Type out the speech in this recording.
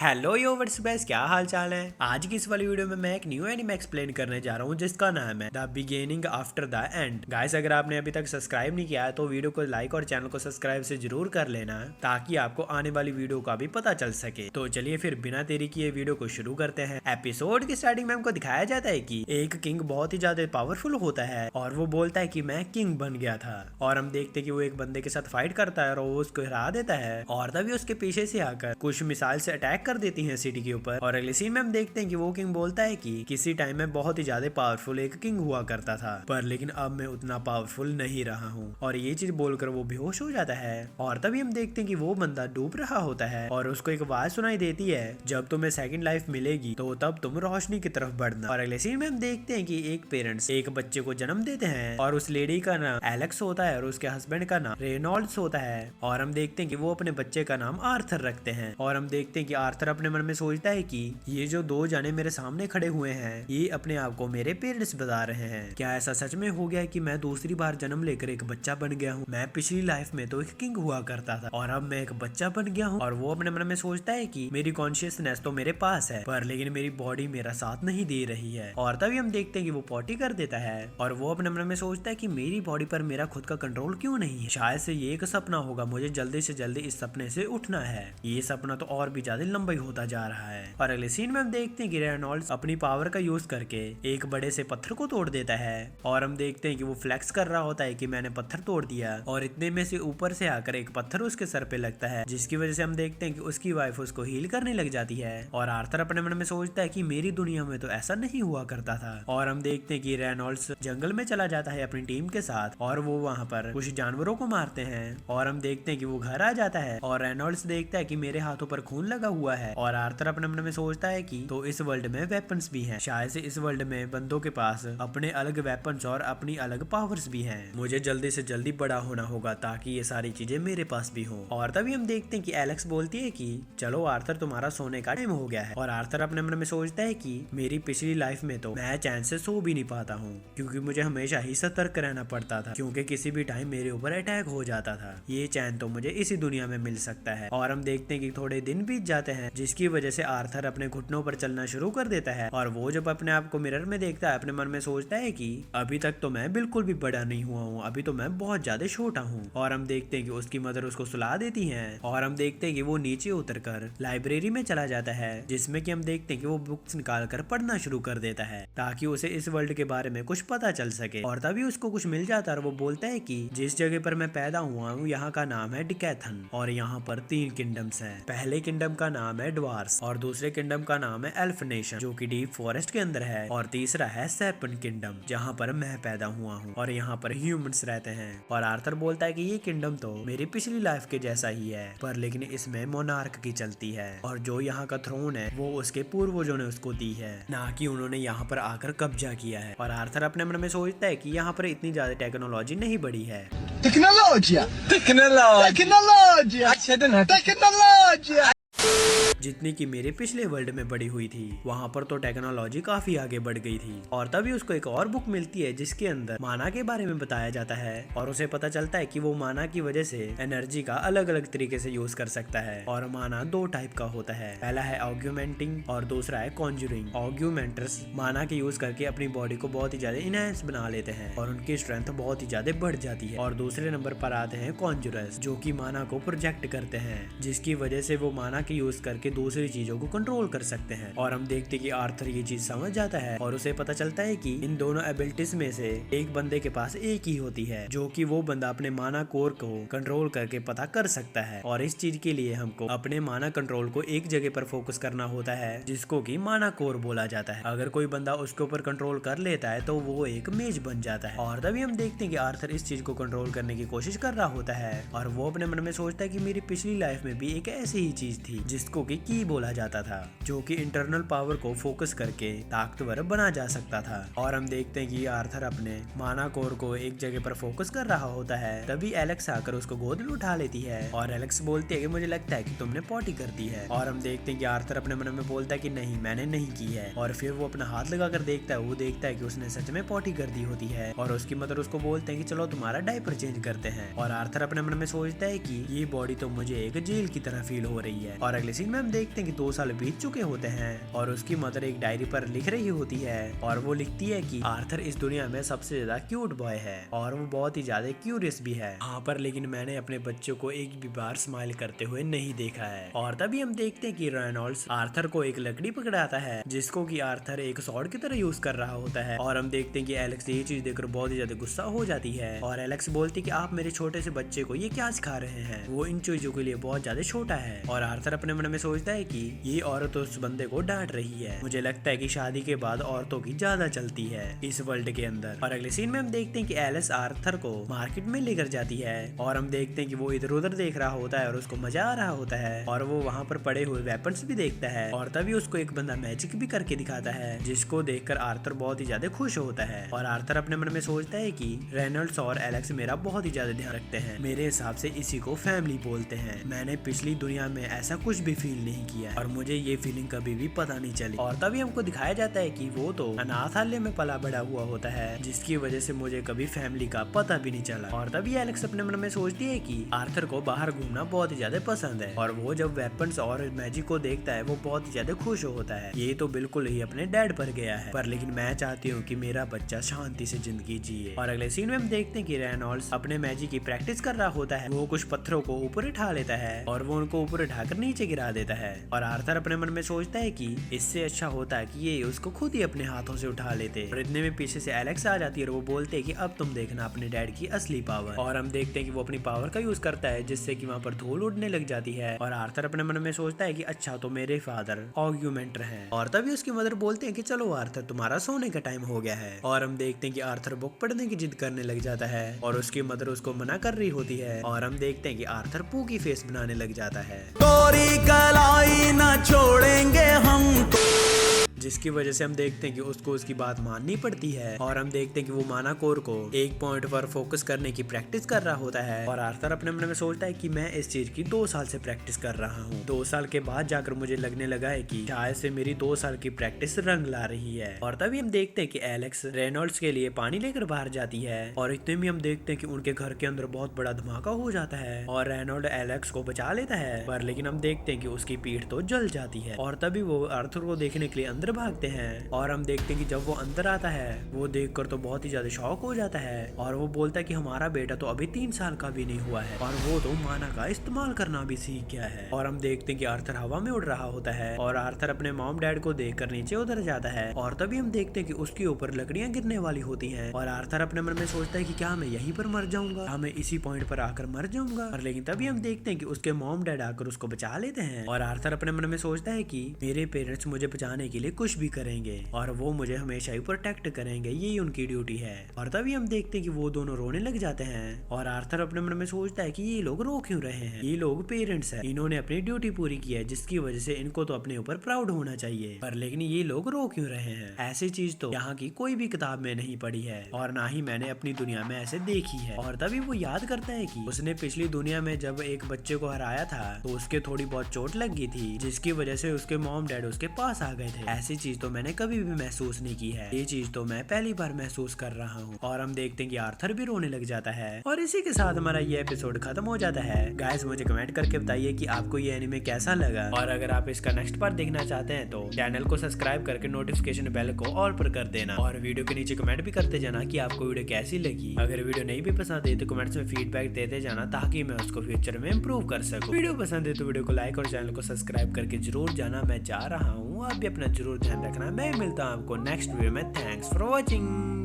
Hello yours guys, क्या हाल चाल है। आज की इस वाली वीडियो में मैं एक न्यू एनिमे एक्सप्लेन करने जा रहा हूँ जिसका नाम है the beginning after the end. Guys, अगर आपने अभी तक सब्सक्राइब नहीं किया है तो वीडियो को लाइक और चैनल को सब्सक्राइब से जरूर कर लेना ताकि आपको आने वाली वीडियो का भी पता चल सके। तो चलिए फिर बिना देरी किए वीडियो को शुरू करते हैं। एपिसोड की स्टार्टिंग में हमको दिखाया जाता है कि एक किंग बहुत ही ज्यादा पावरफुल होता है और वो बोलता है कि मैं किंग बन गया था। और हम देखते हैं कि वो एक बंदे के साथ फाइट करता है और वो उसको हरा देता है और तभी उसके पीछे से आकर कुछ मिसाइल से अटैक कर देती है सिटी के ऊपर। और अगले सीन में हम देखते हैं कि वो किंग बोलता है कि किसी टाइम में बहुत ही ज्यादा पावरफुल एक किंग हुआ करता था, पर लेकिन अब मैं उतना पावरफुल नहीं रहा हूँ। और ये चीज बोलकर वो बेहोश हो जाता है और तभी हम देखते हैं कि वो बंदा डूब रहा होता है और उसको एक आवाज सुनाई देती है, जब तुम्हें सेकंड लाइफ मिलेगी तो तब तुम रोशनी की तरफ बढ़ना। और अगले सीन में हम देखते हैं कि एक पेरेंट्स एक बच्चे को जन्म देते हैं और उस लेडी का नाम एलेक्स होता है और उसके हस्बैंड का नाम रेनॉल्ड्स होता है। और हम देखते हैं कि वो अपने बच्चे का नाम आर्थर रखते हैं। और हम देखते हैं कि आर्थर अपने मन में सोचता है कि ये जो दो जाने मेरे सामने खड़े हुए हैं ये अपने आप को मेरे पेरेंट्स बता रहे हैं। क्या ऐसा सच में हो गया कि मैं दूसरी बार जन्म लेकर एक बच्चा बन गया हूँ? मैं पिछली लाइफ में तो एक किंग हुआ करता था और अब मैं एक बच्चा बन गया हूँ। और वो अपने मन में सोचता है कि मेरी कॉन्शियसनेस तो मेरे पास है पर लेकिन मेरी बॉडी मेरा साथ नहीं दे रही है। और तभी हम देखते हैं कि वो पॉटी कर देता है और वो अपने मन में सोचता है कि मेरी बॉडी पर मेरा खुद का कंट्रोल क्यों नहीं है। शायद से ये एक सपना होगा, मुझे जल्दी से जल्दी इस सपने से उठना है। ये सपना तो और भी ज्यादा लंबा होता जा रहा है। और अगले सीन में हम देखते हैं कि रेनॉल्ड्स अपनी पावर का यूज करके एक बड़े से पत्थर को तोड़ देता है और हम देखते हैं कि वो फ्लेक्स कर रहा होता है कि मैंने पत्थर तोड़ दिया। और इतने में से ऊपर से आकर एक पत्थर उसके सर पे लगता है, जिसकी वजह से हम देखते हैं कि उसकी वाइफ उसको हील करने लग जाती है। और आर्थर अपने मन में सोचता है कि मेरी दुनिया में तो ऐसा नहीं हुआ करता था। और हम देखते हैं कि रेनॉल्ड्स जंगल में चला जाता है अपनी टीम के साथ और वो वहाँ पर कुछ जानवरों को मारते हैं। और हम देखते हैं कि वो घर आ जाता है और रेनॉल्ड्स देखता है कि मेरे हाथों पर खून लगा हुआ है। और आर्थर अपने मन में सोचता है कि तो इस वर्ल्ड में वेपन्स भी हैं, शायद से इस वर्ल्ड में बंदों के पास अपने अलग वेपन्स और अपनी अलग पावर्स भी हैं। मुझे जल्दी से जल्दी बड़ा होना होगा ताकि ये सारी चीजें मेरे पास भी हो। और तभी हम देखते हैं कि एलेक्स बोलती है कि चलो आर्थर, तुम्हारा सोने का टाइम हो गया है। और आर्थर अपने मन में सोचता है कि मेरी पिछली लाइफ में तो मैं चैन से सो भी नहीं पाता हूँ क्योंकि मुझे हमेशा ही सतर्क रहना पड़ता था, क्योंकि किसी भी टाइम मेरे ऊपर अटैक हो जाता था। ये चैन तो मुझे इसी दुनिया में मिल सकता है। और हम देखते हैं कि थोड़े दिन बीत जाते हैं जिसकी वजह से आर्थर अपने घुटनों पर चलना शुरू कर देता है। और वो जब अपने आप को मिरर में देखता है अपने मन में सोचता है कि अभी तक तो मैं बिल्कुल भी बड़ा नहीं हुआ हूँ, अभी तो मैं बहुत ज्यादा छोटा हूँ। और हम देखते हैं कि उसकी मदर उसको सुला देती है और हम देखते हैं कि वो नीचे उतरकर लाइब्रेरी में चला जाता है, जिसमें कि हम देखते हैं कि वो बुक्स निकाल कर पढ़ना शुरू कर देता है ताकि उसे इस वर्ल्ड के बारे में कुछ पता चल सके। और तभी उसको कुछ मिल जाता है और वो बोलता है कि जिस जगह पर मैं पैदा हुआ हूँ यहाँ का नाम है डिकैथन और यहाँ पर 3 किंगडम्स हैं। पहले किंगडम का नाम है ड्वार्स और दूसरे किंगडम का नाम है एल्फ नेशन जो कि डीप फॉरेस्ट के अंदर है और तीसरा है सेपन किंगडम जहाँ पर मैं पैदा हुआ हूँ और यहाँ पर ह्यूमंस रहते हैं। और आर्थर बोलता है कि ये किंगडम तो मेरी पिछली लाइफ के जैसा ही है पर लेकिन इसमें मोनार्क की चलती है और जो यहाँ का थ्रोन है वो उसके पूर्वजों ने उसको दी है, ना कि उन्होंने यहाँ पर आकर कब्जा किया है। और आर्थर अपने मन में सोचता है कि यहाँ पर इतनी ज्यादा टेक्नोलॉजी नहीं बढ़ी है। Tecnologia! Tecnologia! Tecnologia! जितनी की मेरे पिछले वर्ल्ड में बड़ी हुई थी, वहाँ पर तो टेक्नोलॉजी काफी आगे बढ़ गई थी। और तभी उसको एक और बुक मिलती है जिसके अंदर माना के बारे में बताया जाता है और उसे पता चलता है कि वो माना की वजह से एनर्जी का अलग अलग तरीके से यूज कर सकता है। और माना 2 टाइप का होता है, पहला है ऑग्यूमेंटिंग और दूसरा है कॉन्जूरिंग। ऑग्यूमेंटर्स माना के यूज करके अपनी बॉडी को बहुत ही ज्यादा इनहेंस बना लेते हैं और उनकी स्ट्रेंथ बहुत ही ज्यादा बढ़ जाती है। और दूसरे नंबर पर आते हैं कॉन्जूरर्स जो की माना को प्रोजेक्ट करते हैं, जिसकी वजह से वो माना के यूज करके दूसरी चीजों को कंट्रोल कर सकते हैं। और हम देखते हैं कि आर्थर ये चीज समझ जाता है और उसे पता चलता है कि इन दोनों एबिलिटीज में से एक बंदे के पास एक ही होती है जो कि वो बंदा अपने माना कोर को कंट्रोल करके पता कर सकता है। और इस चीज के लिए हमको अपने माना कंट्रोल को एक जगह पर फोकस करना होता है जिसको कि माना कोर बोला जाता है। अगर कोई बंदा उसके ऊपर कंट्रोल कर लेता है तो वो एक मेज बन जाता है। और तभी हम देखते हैं कि आर्थर इस चीज को कंट्रोल करने की कोशिश कर रहा होता है और वो अपने मन में सोचता है कि मेरी पिछली लाइफ में भी एक ऐसी ही चीज थी जिसको कि की बोला जाता था, जो कि इंटरनल पावर को फोकस करके ताकतवर बना जा सकता था। और हम देखते हैं कि आर्थर अपने माना कोर को एक जगह पर फोकस कर रहा होता है। तभी एलेक्स आकर उसको गोद में उठा लेती है और एलेक्स बोलती है कि मुझे लगता है कि तुमने पॉटी कर दी है। और हम देखते हैं कि आर्थर अपने मन में बोलता है कि नहीं, मैंने नहीं की है। और फिर वो अपना हाथ लगा कर देखता है, वो देखता है कि उसने सच में पॉटी कर दी होती है। और उसकी मदर उसको बोलते हैं कि चलो तुम्हारा डायपर चेंज करते हैं। और आर्थर अपने मन में सोचता है कि ये बॉडी तो मुझे एक जेल की तरह फील हो रही है। और अगले सीन में हम हम देखते हैं कि 2 साल बीत चुके होते हैं और उसकी मदर एक डायरी पर लिख रही होती है और वो लिखती है कि आर्थर इस दुनिया में सबसे ज्यादा क्यूट बॉय है और वो बहुत ही ज्यादा क्यूरियस भी है। हाँ पर लेकिन मैंने अपने बच्चों को एक भी बार स्माइल करते हुए नहीं देखा है। और तभी हम देखते हैं कि रेनॉल्ड्स आर्थर को एक लकड़ी पकड़ाता है जिसको कि आर्थर एक सॉर्ड की तरह यूज कर रहा होता है। और हम देखते हैं कि एलेक्स ये चीज देखकर बहुत ही ज्यादा गुस्सा हो जाती है और एलेक्स बोलती है कि आप मेरे छोटे से बच्चे को ये क्या सिखा रहे हैं, वो इन चीजों के लिए बहुत ज्यादा छोटा है। और आर्थर अपने मन में सोचता है कि ये औरत उस बंदे को डांट रही है। मुझे लगता है कि शादी के बाद औरतों की ज्यादा चलती है इस वर्ल्ड के अंदर। और अगले सीन में हम देखते हैं कि एलिस आर्थर को मार्केट में लेकर जाती है और हम देखते हैं कि वो इधर उधर देख रहा होता है और उसको मजा आ रहा होता है और वो वहाँ पर पड़े हुए वेपन्स भी देखता है। और तभी उसको एक बंदा मैजिक भी करके दिखाता है जिसको देखकर आर्थर बहुत ही ज्यादा खुश होता है। और आर्थर अपने मन में सोचता है कि रेनॉल्ड्स और एलेक्स मेरा बहुत ही ज्यादा ध्यान रखते हैं, मेरे हिसाब से इसी को फैमिली बोलते हैं। मैंने पिछली दुनिया में ऐसा कुछ भी फील नहीं किया और मुझे ये फीलिंग कभी भी पता नहीं चली। और तभी हमको दिखाया जाता है कि वो तो अनाथालय में पला बड़ा हुआ होता है जिसकी वजह से मुझे कभी फैमिली का पता भी नहीं चला। और तभी एलेक्स अपने मन में सोचती है कि आर्थर को बाहर घूमना बहुत ही ज्यादा पसंद है और वो जब वेपन्स और मैजिक को देखता है वो बहुत ही ज्यादा खुश होता है। ये तो बिल्कुल ही अपने डैड पर गया है पर लेकिन मैं चाहती हूँ कि मेरा बच्चा शांति से जिंदगी जिए। और अगले सीन में हम देखते हैं कि रेनॉल्ड्स अपने मैजिक की प्रैक्टिस कर रहा होता है। वो कुछ पत्थरों को ऊपर उठा लेता है और वो उनको ऊपर उठाकर नीचे गिरा देता है। और आर्थर अपने मन में सोचता है कि इससे अच्छा होता है कि ये उसको खुद ही अपने हाथों से उठा लेते। और इतने में पीछे से एलेक्स आ जाती है और वो बोलते हैं कि अब तुम देखना अपने डैड की असली पावर। और हम देखते हैं कि वो अपनी पावर का यूज करता है जिससे कि वहाँ पर धूल उड़ने लग जाती है। और आर्थर अपने मन में सोचता है कि अच्छा तो मेरे फादर आर्ग्यूमेंटर हैं। और तभी उसकी मदर बोलते हैं कि चलो आर्थर तुम्हारा सोने का टाइम हो गया है। और हम देखते हैं कि आर्थर बुक पढ़ने की जिद करने लग जाता है और उसकी मदर उसको मना कर रही होती है। और हम देखते हैं कि आर्थर पू की फेस बनाने लग जाता है। गोरी कलाई ना छोड़ेंगे हम, जिसकी वजह से हम देखते हैं कि उसको उसकी बात माननी पड़ती है। और हम देखते हैं कि वो मानाकोर को एक पॉइंट पर फोकस करने की प्रैक्टिस कर रहा होता है। और आर्थर अपने मन में सोचता है कि मैं इस चीज की 2 साल से प्रैक्टिस कर रहा हूँ। 2 साल के बाद जाकर मुझे लगने लगा है कि शायद से मेरी 2 साल की प्रैक्टिस रंग ला रही है। और तभी हम देखते हैं कि एलेक्स रेनॉल्ड्स के लिए पानी लेकर बाहर जाती है और इतने में हम देखते हैं कि उनके घर के अंदर बहुत बड़ा धमाका हो जाता है और रेनॉल्ड एलेक्स को बचा लेता है। पर लेकिन हम देखते हैं कि उसकी पीठ तो जल जाती है। और तभी वो आर्थर को देखने के लिए अंदर भागते हैं। और हम देखते हैं कि जब वो अंदर आता है वो देखकर तो बहुत ही ज्यादा शॉक हो जाता है और वो बोलता है कि हमारा बेटा तो अभी 3 साल का भी नहीं हुआ है और वो तो माना का इस्तेमाल करना भी सीख गया है। और हम देखते हैं कि आर्थर हवा में उड़ रहा होता है और आर्थर अपने मॉम डैड को देखकर नीचे उतर जाता है। और तभी हम देखते हैं कि उसके ऊपर लकड़ियां गिरने वाली होती हैं और आर्थर अपने मन में सोचता है कि क्या मैं यहीं पर मर जाऊंगा, क्या मैं इसी पॉइंट पर आकर मर जाऊंगा। और लेकिन तभी हम देखते हैं कि उसके मॉम डैड आकर उसको बचा लेते हैं। और आर्थर अपने मन में सोचता है कि मेरे पेरेंट्स मुझे बचाने के लिए कुछ भी करेंगे और वो मुझे हमेशा ही प्रोटेक्ट करेंगे, यही उनकी ड्यूटी है। और तभी हम देखते हैं कि वो दोनों रोने लग जाते हैं और आर्थर अपने मन में सोचता है कि ये लोग रो क्यों रहे हैं, ये लोग पेरेंट्स हैं, इन्होंने अपनी ड्यूटी पूरी की है जिसकी वजह से इनको तो अपने ऊपर प्राउड होना चाहिए। पर लेकिन ये लोग रो क्यों रहे हैं, ऐसी चीज तो यहाँ की कोई भी किताब में नहीं पढ़ी है और ना ही मैंने अपनी दुनिया में ऐसे देखी है। और तभी वो याद करता है कि उसने पिछली दुनिया में जब एक बच्चे को हराया था तो उसके थोड़ी बहुत चोट लग गई थी जिसकी वजह से उसके मॉम डैड उसके पास आ गए थे। ऐसी चीज तो मैंने कभी भी महसूस नहीं की है, ये चीज तो मैं पहली बार महसूस कर रहा हूँ। और हम देखते हैं कि आर्थर भी रोने लग जाता है। और इसी के साथ हमारा ये एपिसोड खत्म हो जाता है। गाइस मुझे कमेंट करके बताइए कि आपको ये एनिमे कैसा लगा और अगर आप इसका नेक्स्ट पार्ट देखना चाहते हैं तो चैनल को सब्सक्राइब करके नोटिफिकेशन बेल को ऑल पर कर देना और वीडियो के नीचे कमेंट भी करते जाना कि आपको वीडियो कैसी लगी। अगर वीडियो नहीं भी पसंद है तो कमेंट्स में फीडबैक देते जाना ताकि मैं उसको फ्यूचर में इम्प्रूव कर सकूं। वीडियो पसंद है तो वीडियो को लाइक और चैनल को सब्सक्राइब करके जरूर जाना। मैं जा रहा हूँ, आप भी अपना जरूर ध्यान रखना। मैं मिलता हूँ आपको नेक्स्ट वीडियो में। Thanks for watching.